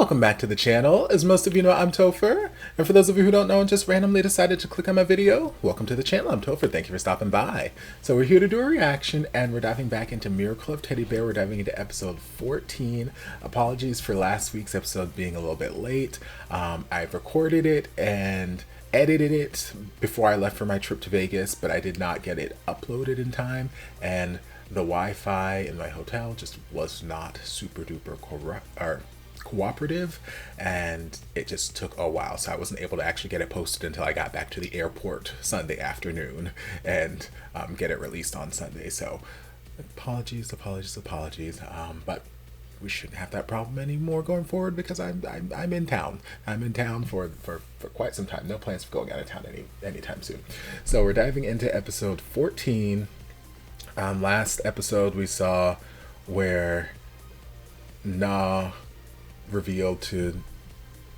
Welcome back to the channel. As most of you know, I'm Topher. And for those of you who don't know and just randomly decided to click on my video, welcome to the channel. I'm Topher. Thank you for stopping by. So we're here to do a reaction, and we're diving back into Miracle of Teddy Bear. We're diving into episode 14. Apologies for last week's episode being a little bit late. I've recorded it and edited it before I left for my trip to Vegas, but I did not get it uploaded in time, and the Wi-Fi in my hotel just was not super duper cooperative, and it just took a while, so I wasn't able to actually get it posted until I got back to the airport Sunday afternoon and get it released on Sunday. So apologies, but we shouldn't have that problem anymore going forward because I'm in town. I'm in town for quite some time. No plans for going out of town anytime soon. So we're diving into episode 14. Last episode we saw where Na revealed to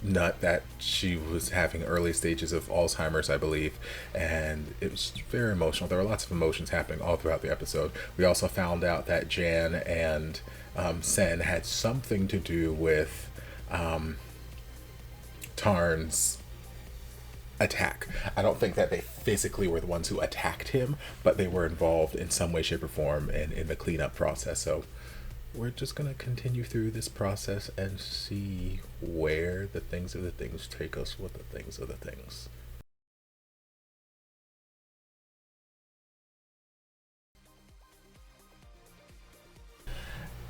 Nut that she was having early stages of Alzheimer's, I believe, and it was very emotional. There were lots of emotions happening all throughout the episode. We also found out that Jan and Sen had something to do with Tarn's attack. I don't think that they physically were the ones who attacked him, but they were involved in some way, shape, or form in the cleanup process. So we're just going to continue through this process and see where the things of the things take us with the things of the things.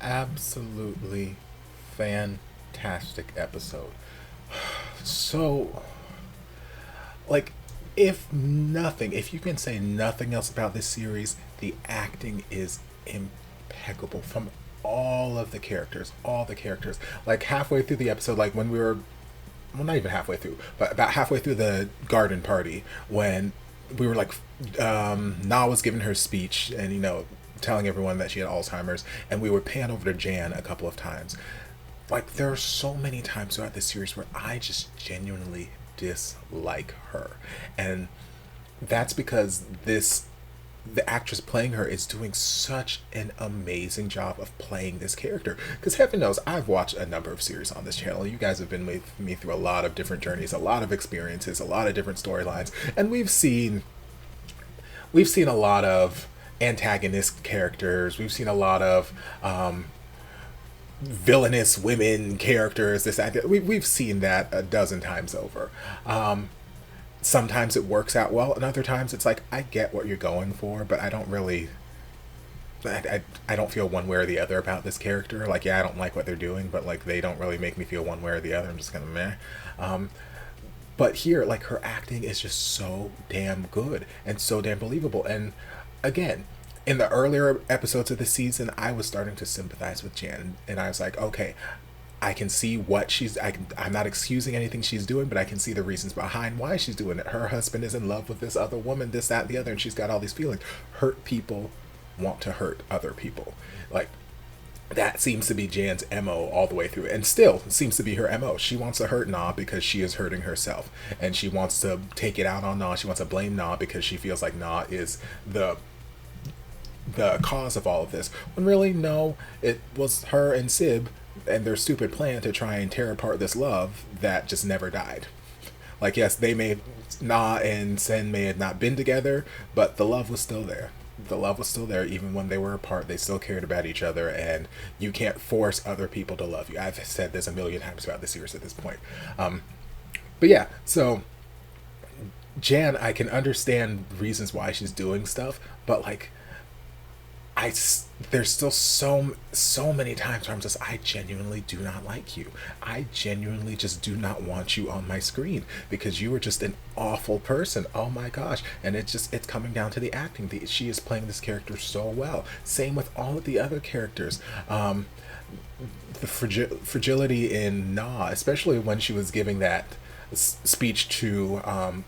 Absolutely fantastic episode. So, like, if you can say nothing else about this series, the acting is impeccable from all the characters. Like halfway through the episode, like when we were, well, not even halfway through, but about halfway through the garden party, when we were like, Na was giving her speech and, you know, telling everyone that she had Alzheimer's, and we would pan over to Jan a couple of times. Like, there are so many times throughout this series where I just genuinely dislike her, and that's because the actress playing her is doing such an amazing job of playing this character. Because heaven knows, I've watched a number of series on this channel. You guys have been with me through a lot of different journeys, a lot of experiences, a lot of different storylines, and we've seen a lot of antagonist characters. We've seen a lot of villainous women characters. We've seen that a dozen times over. Sometimes it works out well, and other times it's like, I get what you're going for, but I don't really, I don't feel one way or the other about this character. Like, yeah, I don't like what they're doing, but like, they don't really make me feel one way or the other. I'm just kind of meh. But here, like, her acting is just so damn good and so damn believable. And again, in the earlier episodes of the season, I was starting to sympathize with Jan, and I was like, okay, I can see what I'm not excusing anything she's doing, but I can see the reasons behind why she's doing it. Her husband is in love with this other woman, this, that, and the other, and she's got all these feelings. Hurt people want to hurt other people. Like, that seems to be Jan's MO all the way through, and still seems to be her MO. She wants to hurt Na because she is hurting herself, and she wants to take it out on Na. She wants to blame Na because she feels like Na is the cause of all of this, when really, no, it was her and Sib and their stupid plan to try and tear apart this love that just never died. Like, yes, Na and Sen may have not been together, but the love was still there. The love was still there even when they were apart. They still cared about each other, and you can't force other people to love you. I've said this a million times throughout the series at this point. But yeah, so Jan, I can understand reasons why she's doing stuff, but like, there's still so many times where I'm just, I genuinely do not like you. I genuinely just do not want you on my screen because you are just an awful person. Oh my gosh. And it's coming down to the acting. She is playing this character so well. Same with all of the other characters. The fragility in Na, especially when she was giving that speech to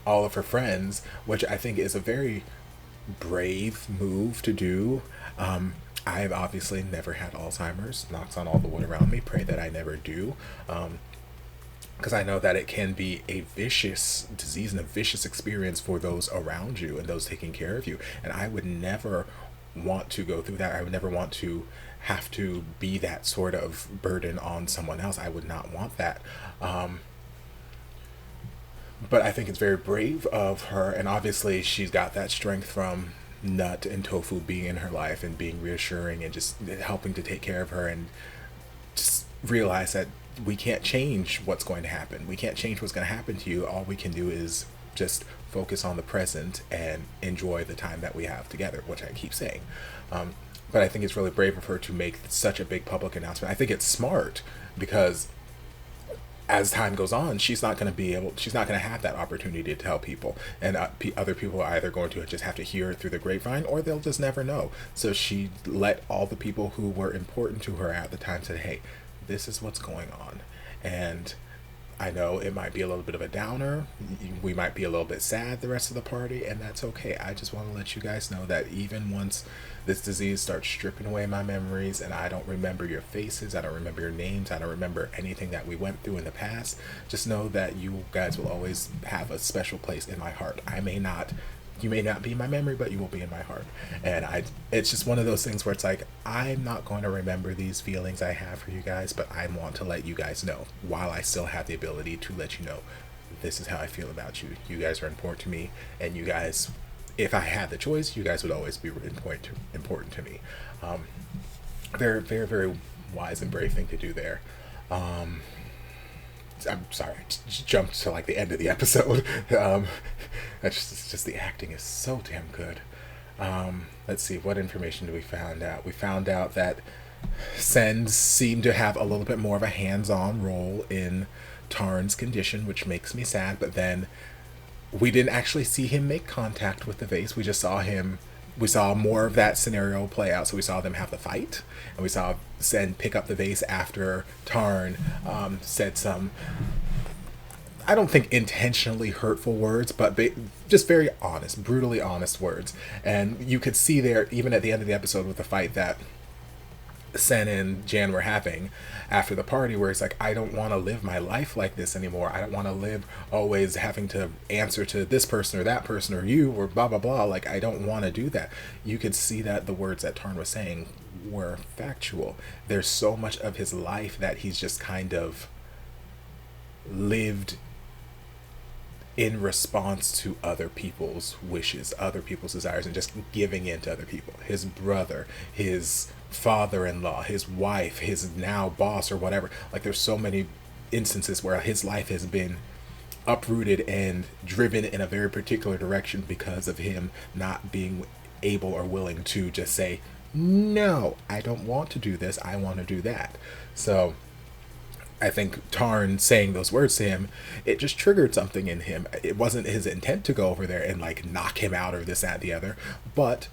all of her friends, which I think is a very brave move to do. I've obviously never had Alzheimer's. Knocks on all the wood around me. Pray that I never do. Because I know that it can be a vicious disease and a vicious experience for those around you and those taking care of you. And I would never want to go through that. I would never want to have to be that sort of burden on someone else. I would not want that. But I think it's very brave of her, and obviously she's got that strength from Nut and Tofu being in her life and being reassuring and just helping to take care of her, and just realize that we can't change what's going to happen. We can't change what's going to happen to you. All we can do is just focus on the present and enjoy the time that we have together, which I keep saying. But I think it's really brave of her to make such a big public announcement. I think it's smart because as time goes on, she's not going to have that opportunity to tell people, and other people are either going to just have to hear it through the grapevine, or they'll just never know. So she let all the people who were important to her at the time say, hey, this is what's going on. And I know it might be a little bit of a downer. We might be a little bit sad the rest of the party, and that's okay. I just want to let you guys know that even once this disease starts stripping away my memories and I don't remember your faces, I don't remember your names, I don't remember anything that we went through in the past, just know that you guys will always have a special place in my heart. You may not be in my memory, but you will be in my heart. And it's just one of those things where it's like, I'm not going to remember these feelings I have for you guys, but I want to let you guys know, while I still have the ability to let you know, this is how I feel about you. You guys are important to me, and you guys, if I had the choice, you guys would always be important to me. Very, very, very wise and brave thing to do there. I'm sorry, I jumped to like the end of the episode. It's just the acting is so damn good. Let's see, what information do we find out? We found out that Sen seemed to have a little bit more of a hands-on role in Tarn's condition, which makes me sad. But then we didn't actually see him make contact with the vase. We just saw more of that scenario play out. So we saw them have the fight, and we saw Sen pick up the vase after Tarn said some, I don't think intentionally hurtful words, but just very honest, brutally honest words. And you could see there, even at the end of the episode with the fight that Sen and Jan were having after the party, where it's like, I don't want to live my life like this anymore. I don't want to live always having to answer to this person or that person or you or blah blah blah. Like, I don't want to do that. You could see that the words that Tarn was saying were factual. There's so much of his life that he's just kind of lived in response to other people's wishes, other people's desires, and just giving in to other people. His brother, his father-in-law, his wife, his now boss or whatever. Like, there's so many instances where his life has been uprooted and driven in a very particular direction because of him not being able or willing to just say, no, I don't want to do this, I want to do that. So I think Tarn saying those words to him, it just triggered something in him. It wasn't his intent to go over there and like knock him out or this, that, the other, but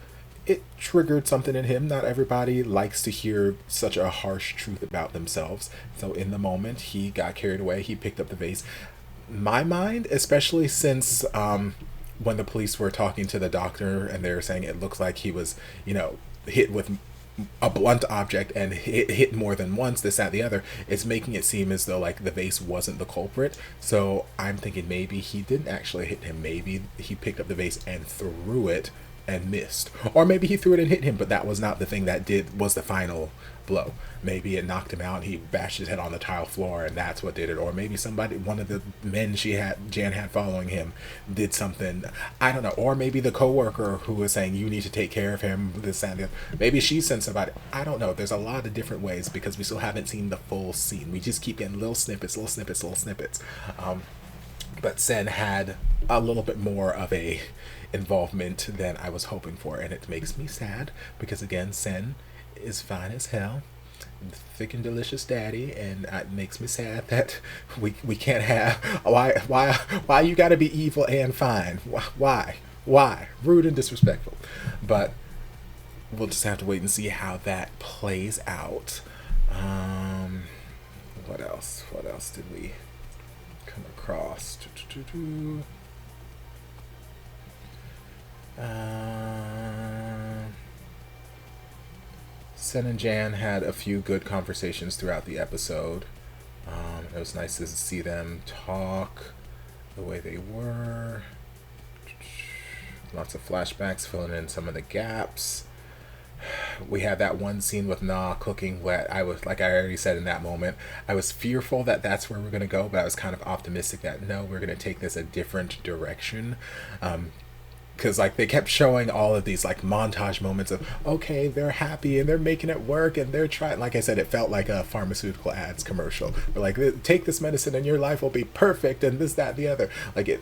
it triggered something in him. Not everybody likes to hear such a harsh truth about themselves. So in the moment, he got carried away. He picked up the vase. My mind, especially since when the police were talking to the doctor and they were saying it looks like he was, hit with a blunt object and hit more than once, this, that, the other, it's making it seem as though like the vase wasn't the culprit. So I'm thinking maybe he didn't actually hit him. Maybe he picked up the vase and threw it and missed, or maybe he threw it and hit him, but that was not the thing that was the final blow. Maybe it knocked him out, he bashed his head on the tile floor, and that's what did it. Or maybe one of the men Jan had following him did something, I don't know. Or maybe the coworker who was saying you need to take care of him, this and the other, maybe she sent somebody. I don't know. There's a lot of different ways because we still haven't seen the full scene. We just keep getting little snippets. But Sen had a little bit more of a involvement than I was hoping for, and it makes me sad because again, Sen is fine as hell, thick and delicious daddy, and it makes me sad that we can't have why you gotta be evil and fine. Why rude and disrespectful. But we'll just have to wait and see how that plays out. What else did we come across? Sen and Jan had a few good conversations throughout the episode. It was nice to see them talk the way they were. Lots of flashbacks filling in some of the gaps. we had that one scene with Na cooking what I was, like I already said in that moment, I was fearful that that's where we're going to go, but I was kind of optimistic that no, we're going to take this a different direction. Because like they kept showing all of these like montage moments of, okay, they're happy and they're making it work and they're trying, like I said, it felt like a pharmaceutical ads commercial. But like, take this medicine and your life will be perfect and this, that, the other. Like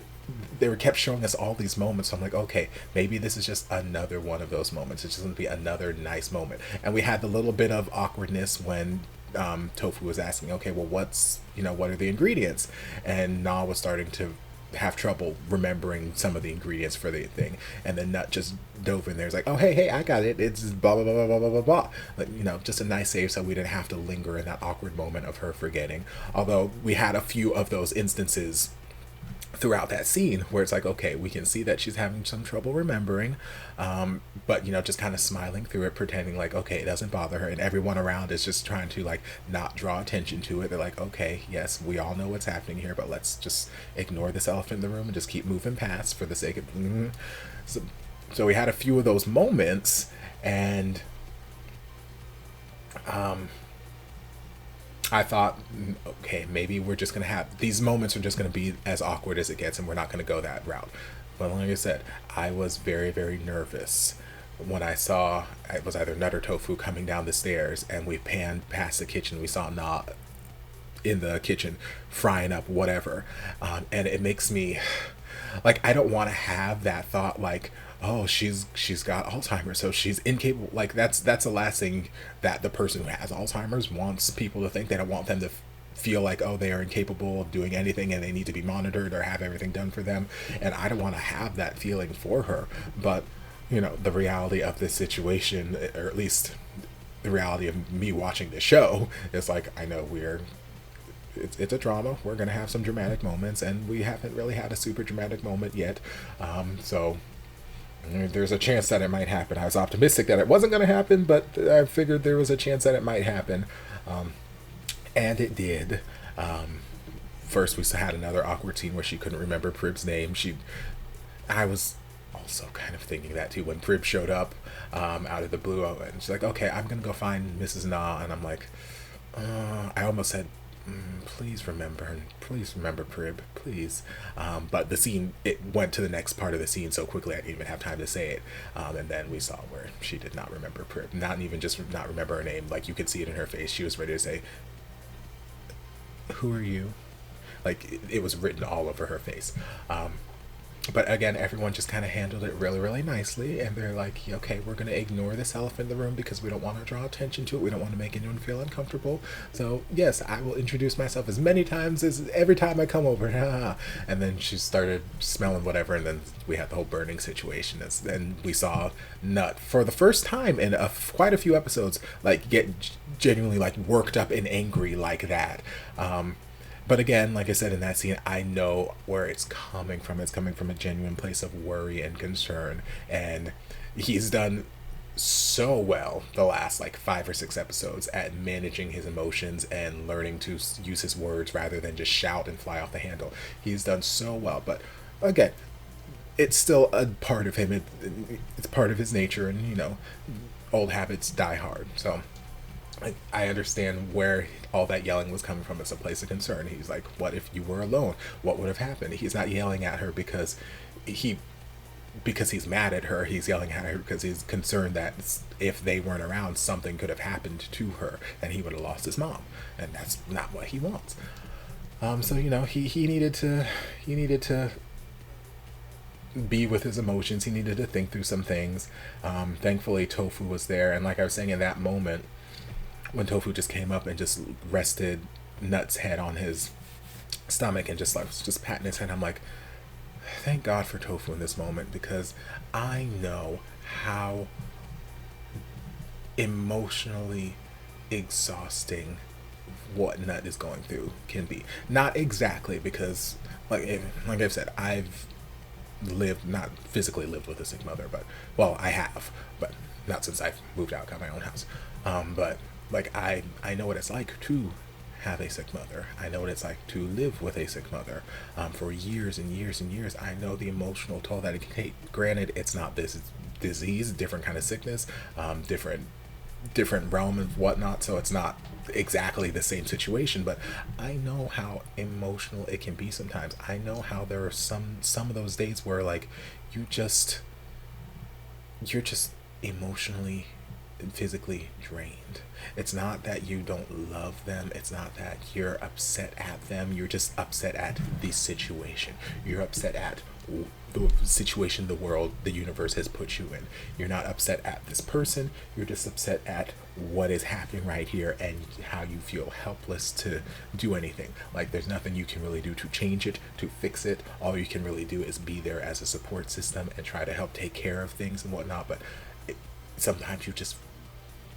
they were kept showing us all these moments. So I'm like, okay, maybe this is just another one of those moments. It's just going to be another nice moment. And we had the little bit of awkwardness when Tofu was asking, okay, well, what's, what are the ingredients? And Na was starting to have trouble remembering some of the ingredients for the thing, and then Nut just dove in there. It's like, oh, hey, I got it. It's blah blah blah blah blah blah blah blah. Like, just a nice save, so we didn't have to linger in that awkward moment of her forgetting. Although we had a few of those instances throughout that scene where it's like, okay, we can see that she's having some trouble remembering, but just kind of smiling through it, pretending like, okay, it doesn't bother her, and everyone around is just trying to like not draw attention to it. They're like, okay, yes, we all know what's happening here, but let's just ignore this elephant in the room and just keep moving past for the sake of so we had a few of those moments, and I thought, okay, maybe we're just going to have, these moments are just going to be as awkward as it gets, and we're not going to go that route. But like I said, I was very, very nervous when I saw, it was either Nut or Tofu coming down the stairs, and we panned past the kitchen. We saw Na in the kitchen frying up whatever. And it makes me, like, I don't want to have that thought, like, oh, she's got Alzheimer's, so she's incapable. Like, that's the last thing that the person who has Alzheimer's wants people to think. They don't want them to feel like, oh, they are incapable of doing anything and they need to be monitored or have everything done for them. And I don't want to have that feeling for her. But the reality of this situation, or at least the reality of me watching the show, is like, I know it's a drama. We're gonna have some dramatic moments, and we haven't really had a super dramatic moment yet. So there's a chance that it might happen. I was optimistic that it wasn't going to happen, but I figured there was a chance that it might happen. And it did. First, we had another awkward scene where she couldn't remember Prib's name. I was also kind of thinking that too when Prib showed up out of the blue, and she's like, okay, I'm going to go find Mrs. Na. And I'm like, I almost said, please remember Prib, please. But the scene, it went to the next part of the scene so quickly I didn't even have time to say it. And then we saw where she did not remember Prib, not even just not remember her name. Like, you could see it in her face. She was ready to say, who are you? Like, it was written all over her face. But again, everyone just kind of handled it really, really nicely. And they're like, okay, we're going to ignore this elephant in the room because we don't want to draw attention to it. We don't want to make anyone feel uncomfortable. So yes, I will introduce myself as many times as every time I come over. And then she started smelling whatever. And then we had the whole burning situation. And we saw Nut for the first time in quite a few episodes, like, get genuinely like worked up and angry like that. But again, like I said in that scene, I know where it's coming from. It's coming from a genuine place of worry and concern. And he's done so well the last like 5 or 6 episodes at managing his emotions and learning to use his words rather than just shout and fly off the handle. He's done so well. But again, it's still a part of him. It's part of his nature. And, old habits die hard. So I understand where all that yelling was coming from. It's a place of concern. He's like, what if you were alone? What would have happened? He's not yelling at her because he's mad at her. He's yelling at her because he's concerned that if they weren't around, something could have happened to her and he would have lost his mom. And that's not what he wants. So, he needed to be with his emotions. He needed to think through some things. Thankfully, Tofu was there. And like I was saying, in that moment, when Tofu just came up and just rested Nut's head on his stomach and just patting his head, I'm like, thank God for Tofu in this moment, because I know how emotionally exhausting what Nut is going through can be. Not exactly, because like I've said, I've not physically lived with a sick mother, but, well, I have, but not since I've moved out, got my own house. But like, I know what it's like to have a sick mother. I know what it's like to live with a sick mother for years and years and years. I know the emotional toll that it can take. Granted, it's not this disease, different kind of sickness, different different realm and whatnot, so it's not exactly the same situation, but I know how emotional it can be sometimes. I know how there are some of those days where like you just you're just emotionally and physically drained. It's not that you don't love them, it's not that you're upset at them, you're just upset at the situation. You're upset at the situation the world, the universe has put you in. You're not upset at this person, you're just upset at what is happening right here and how you feel helpless to do anything. Like there's nothing you can really do to change it, to fix it. All you can really do is be there as a support system and try to help take care of things and whatnot. But sometimes you just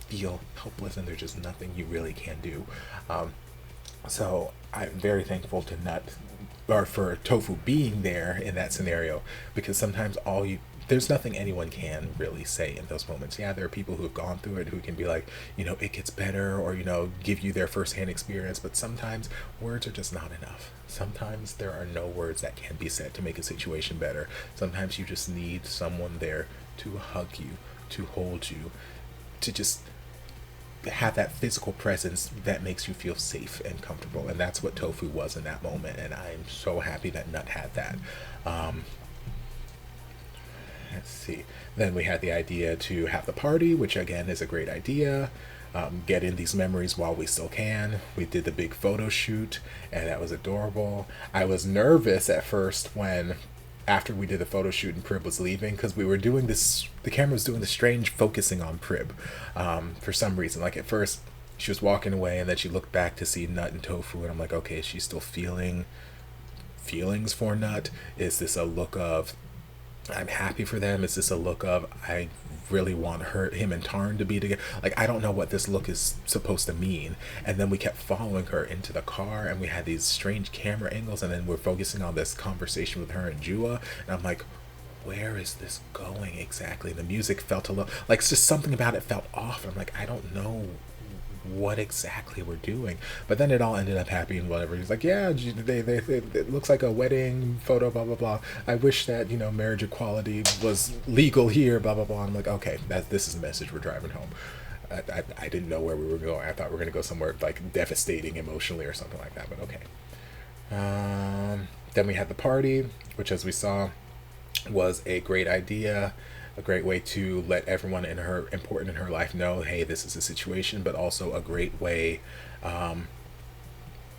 feel helpless and there's just nothing you really can do. So I'm very thankful to Nut, or for Tofu being there in that scenario, because sometimes there's nothing anyone can really say in those moments. Yeah, there are people who have gone through it who can be like, it gets better, or, give you their firsthand experience, but sometimes words are just not enough. Sometimes there are no words that can be said to make a situation better. Sometimes you just need someone there to hug you, to hold you, to just have that physical presence that makes you feel safe and comfortable. And that's what Tofu was in that moment, and I'm so happy that Nut had that. Let's see. Then we had the idea to have the party, which again is a great idea. Get in these memories while we still can. We did the big photo shoot, and that was adorable. I was nervous at first after we did the photo shoot and Prib was leaving, because we were doing this, the camera was doing the strange focusing on Prib for some reason. Like at first she was walking away and then she looked back to see Nut and Tofu, and I'm like, okay, is she still feeling feelings for Nut? Is this a look of I'm happy for them? Is this a look of I really want him and Tarn to be together? Like, I don't know what this look is supposed to mean. And then we kept following her into the car, and we had these strange camera angles, and then we're focusing on this conversation with her and Jua, and I'm like, where is this going exactly? The music felt a little like, it's just something about it felt off. I'm like, I don't know what exactly we're doing. But then it all ended up happy and whatever. He's like, yeah, it looks like a wedding photo, blah blah blah. I wish that marriage equality was legal here, blah blah blah. I'm like, okay, this is the message we're driving home. I didn't know where we were going. I thought we were gonna go somewhere like devastating emotionally or something like that, but okay. Then we had the party, which, as we saw, was a great idea, a great way to let everyone important in her life know, hey, this is a situation, but also a great way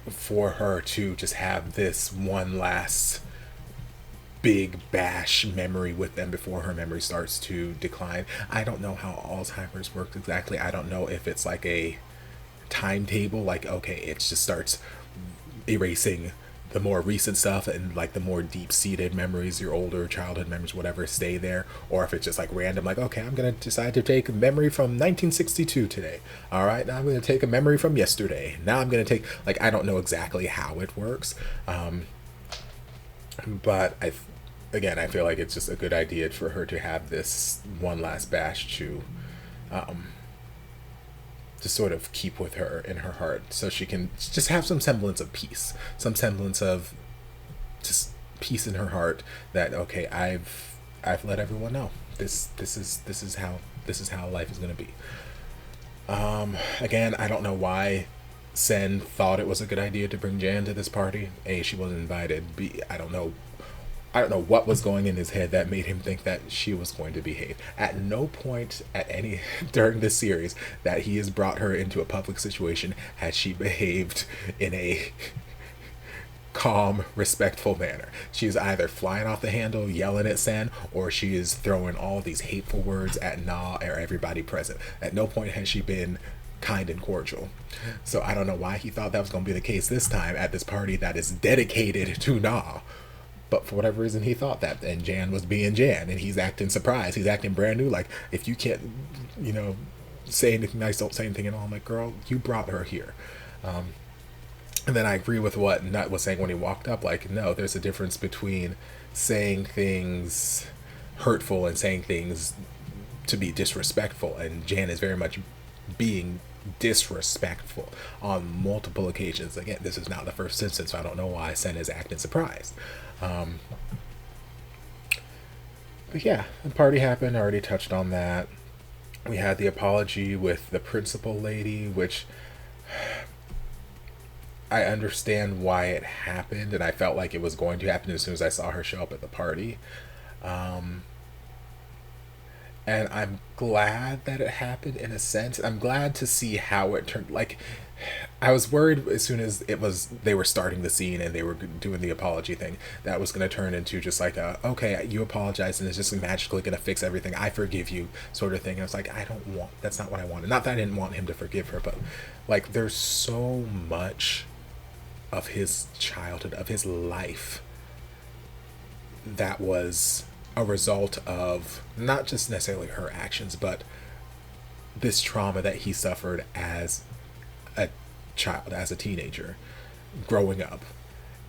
for her to just have this one last big bash memory with them before her memory starts to decline. I don't know how Alzheimer's works exactly. I don't know if it's like a timetable, like, okay, it just starts erasing the more recent stuff, and like the more deep-seated memories, your older childhood memories, whatever, stay there, or if it's just like random, like, okay, I'm gonna decide to take a memory from 1962 today. All right, now I'm gonna take a memory from yesterday. Now I'm gonna take, like, I don't know exactly how it works, but I feel like it's just a good idea for her to have this one last bash to sort of keep with her in her heart, so she can just have some semblance of peace, some semblance of just peace in her heart, that okay, I've let everyone know this is how life is going to be. Again, I don't know why Sen thought it was a good idea to bring Jan to this party. A, she wasn't invited. B, I don't know what was going in his head that made him think that she was going to behave. At no point during this series that he has brought her into a public situation has she behaved in a calm, respectful manner. She is either flying off the handle, yelling at Sen, or she is throwing all these hateful words at Na or everybody present. At no point has she been kind and cordial. So I don't know why he thought that was going to be the case this time at this party that is dedicated to Na. But for whatever reason, he thought that, and Jan was being Jan, and he's acting surprised. He's acting brand new. Like, if you can't, say anything nice, don't say anything at all. I'm like, girl, you brought her here. And then I agree with what Nut was saying when he walked up. Like, no, there's a difference between saying things hurtful and saying things to be disrespectful. And Jan is very much being disrespectful on multiple occasions. Again, this is not the first instance, so I don't know why Sen is acting surprised. But yeah, the party happened. I already touched on that. We had the apology with the principal lady, which I understand why it happened, and I felt like it was going to happen as soon as I saw her show up at the party. Um, and I'm glad that it happened in a sense. I'm glad to see how it turned. Like, I was worried as soon as they were starting the scene and they were doing the apology thing, that was going to turn into just like a, okay, you apologize and it's just magically going to fix everything, I forgive you sort of thing. And I was like, that's not what I wanted. Not that I didn't want him to forgive her, but like, there's so much of his childhood, of his life, that was a result of not just necessarily her actions, but this trauma that he suffered as a child, as a teenager, growing up.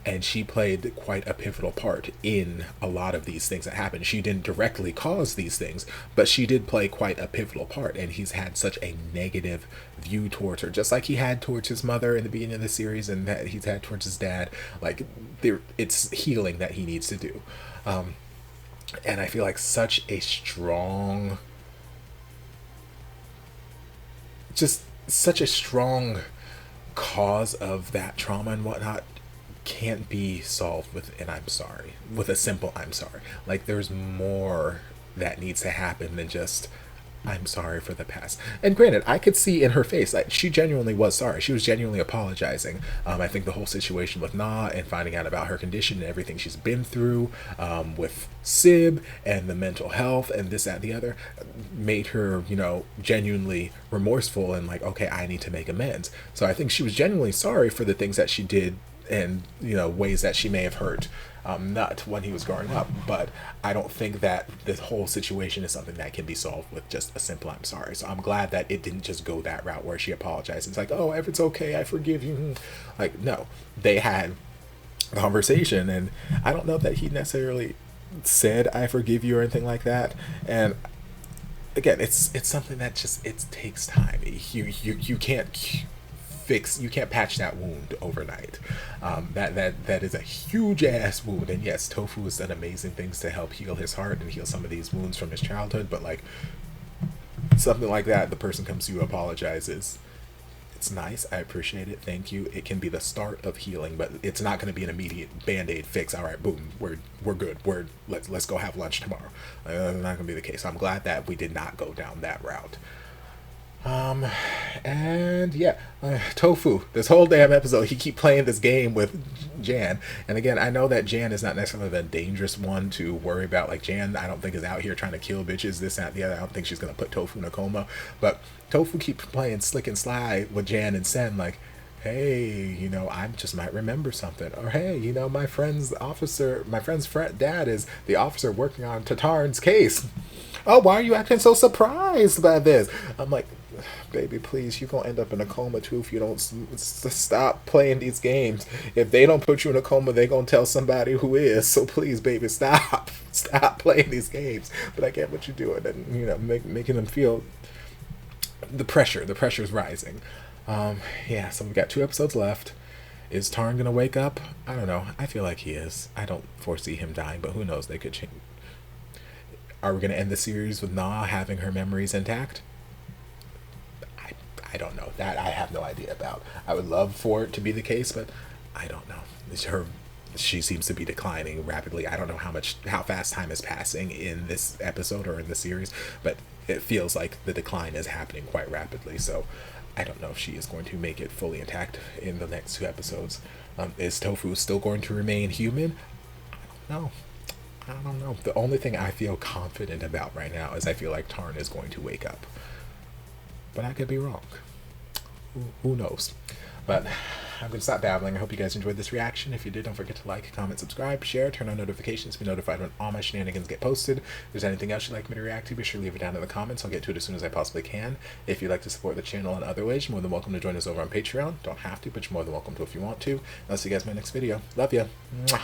And she played quite a pivotal part in a lot of these things that happened. She didn't directly cause these things, but she did play quite a pivotal part. And he's had such a negative view towards her, just like he had towards his mother in the beginning of the series, and that he's had towards his dad. Like, it's healing that he needs to do. And I feel like such a strong cause of that trauma and whatnot can't be solved with an I'm sorry, with a simple I'm sorry. Like, there's more that needs to happen than just I'm sorry for the past. And granted, I could see in her face that she genuinely was sorry. She was genuinely apologizing. I think the whole situation with Na and finding out about her condition and everything she's been through, with Sib and the mental health and this, that, and the other, made her, genuinely remorseful and like, okay, I need to make amends. So I think she was genuinely sorry for the things that she did and, ways that she may have hurt Nut when he was growing up. But I don't think that this whole situation is something that can be solved with just a simple I'm sorry. So I'm glad that it didn't just go that route where she apologized. It's like, oh, if it's okay, I forgive you. Like, no, they had a conversation, and I don't know that he necessarily said I forgive you or anything like that. And again, it's something that just, it takes time. You can't you can't patch that wound overnight. That is a huge ass wound, and yes, Tofu has done amazing things to help heal his heart and heal some of these wounds from his childhood, but like, something like that, the person comes to you, apologizes, it's nice, I appreciate it, thank you, it can be the start of healing, but it's not going to be an immediate band-aid fix. All right, boom, we're good, let's go have lunch tomorrow. That's not going to be the case. I'm glad that we did not go down that route. And yeah, Tofu, this whole damn episode, he keep playing this game with Jan. And again, I know that Jan is not necessarily the dangerous one to worry about. Like, Jan, I don't think is out here trying to kill bitches, this, that, the other. I don't think she's going to put Tofu in a coma. But Tofu keeps playing slick and sly with Jan and Sen, like, hey, I just might remember something. Or, hey, my friend's dad is the officer working on Tarn's case. Oh, why are you acting so surprised by this? I'm like, baby, please, you're going to end up in a coma too if you don't stop playing these games. If they don't put you in a coma, they're going to tell somebody who is. So please, baby, stop. Stop playing these games. But I get what you're doing, and, making them feel the pressure. The pressure's rising. Yeah, so we've got 2 episodes left. Is Tarn going to wake up? I don't know. I feel like he is. I don't foresee him dying, but who knows? They could change. Are we going to end the series with Na having her memories intact? I don't know. That I have no idea about. I would love for it to be the case, but I don't know. She seems to be declining rapidly. I don't know how fast time is passing in this episode or in the series, but it feels like the decline is happening quite rapidly. So I don't know if she is going to make it fully intact in the next 2 episodes. Is Tofu still going to remain human? I don't know. The only thing I feel confident about right now is I feel like Tarn is going to wake up. But I could be wrong. Who knows? But I'm going to stop babbling. I hope you guys enjoyed this reaction. If you did, don't forget to like, comment, subscribe, share, turn on notifications to be notified when all my shenanigans get posted. If there's anything else you'd like me to react to, be sure to leave it down in the comments. I'll get to it as soon as I possibly can. If you'd like to support the channel in other ways, you're more than welcome to join us over on Patreon. Don't have to, but you're more than welcome to if you want to. I'll see you guys in my next video. Love ya. Mwah.